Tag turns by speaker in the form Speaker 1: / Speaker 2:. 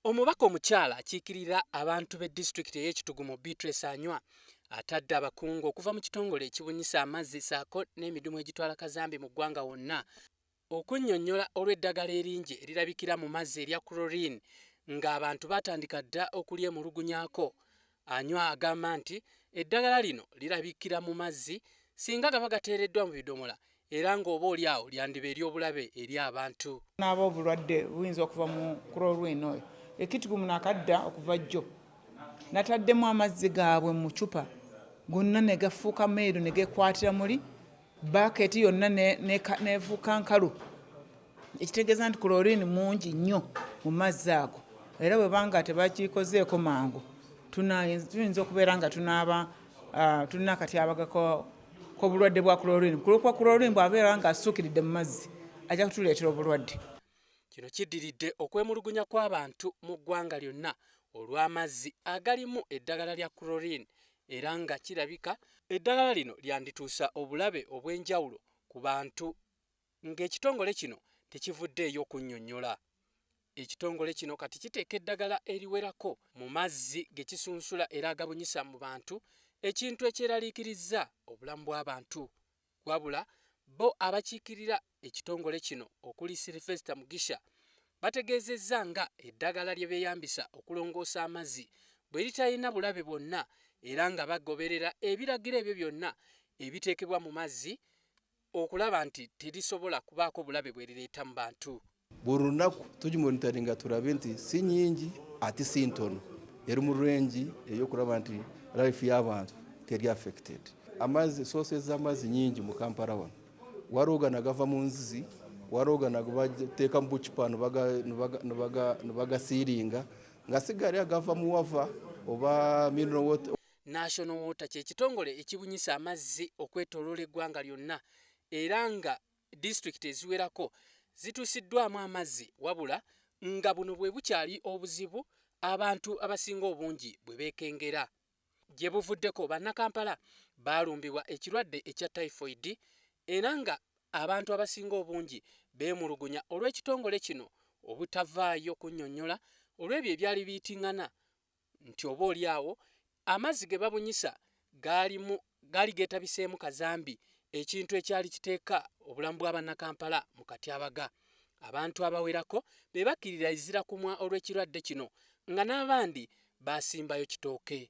Speaker 1: Omubaka omukyala akiikirira abantu be disitulikiti ey'ekitugumu Beatrice Anywa atadde abakungu okuva mu kitongole ekibunyisa amazzi saako n'emidumu egitwala kazambi mu ggwanga wonna okunyonyola olw'eddagala eringi erirabikira mu mazzi erya chlorine ng'abantu batandika dda okulyemulugunyaako. Anywa agamba nti eddagala lino lirabikira mu mazzi singa gaba gateereddwa mu bidomola era ng'oba oli awo lyandiba ery'obulabe eri abantu.
Speaker 2: N'aba obulwadde buyinza okuva mu chlorine oyo. Ekitugumu nakadda okuva jjo nataddemu amazzi gaabwe mu cupa gonna ne gafuuka meeru ne gekwatira muli baketi yonna nefuuka nkalu, ekitegeeza nti chlorine mungi nnyo mu mazzi ago, era bwe banga tebakikozeeko mangu tuyinza okubeera nga tulina akatyabaga k'obulwadde bwa chlorine. Kulokwa chlorine bw'abeera nga asuukiridde mu mazzi ajja kutuleetera obulwadde.
Speaker 1: Kino kiddiridde okwemulugunya kw'abantu mu ggwanga lyonna olw'amazzi agalimu eddagala lya chlorine era nga kirabika eddagala lino lyandituusa obulabe obw'enjawulo ku bantu ng'ekitongole kino tekivuddeeyo okunnyonnyola. Ekitongole kino kati kiteeka eddagala eriwerako mu mazzi ge kisunsula era agabunyisa mu bantu, ekintu ekyeraliikirizza obulamu bw'abantu. Wabula bo abakiikirira ekitongole kino okuli Sylvester Mugisha bategeezezza nga eddagala lye beeyambisa okulongoosa amazzi bwe litalina bulabe bwonna era nga bagoberera ebiragiro ebyo byonna ebiteekebwa mu mazzi okulaba nti terisobola kubaako bulabe bwe lireeta mu bantu.
Speaker 3: Buli lunaku tugimonitaringa tulabe nti si nyingi ate si ntono, eri mu range ey'okulaba nti life y'abantu teri affected. Amazzi sources z'amazzi nyingi mu Kampala wano, waliwo gano agava mu nzizi, waliwo gano agebateeka mu bucupa ne bagasiiringa nga sigari agava mu wava oba mineral water.
Speaker 1: National Water kye kitongole ekibunyisa amazzi okwetooloola eggwanga lyonna era nga disitulikiti eziwerako zituusiddwamu amazzi, wabula nga buno bwe bukyali obuzibu abantu abasinga obungi bwe beekengera. Gye buvuddeko bannakampala baalumbibwa ekirwadde ekya typhoid era nga abantu abasinga obungi beemulugunya olw'ekitongole kino obutavaayo kunnyonnyola olw'ebyo ebyali biyitiŋŋana nti oba oli awo amazzi ge babunyisa gaali geetabiseemu kazambi, ekintu ekyali kiteeka obulamu bw'abannakampala mu katyabaga. Abantu abawerako be bakkirira ezira kumwa olw'ekirwadde kino nga n'abandi baasimbayo kitooke.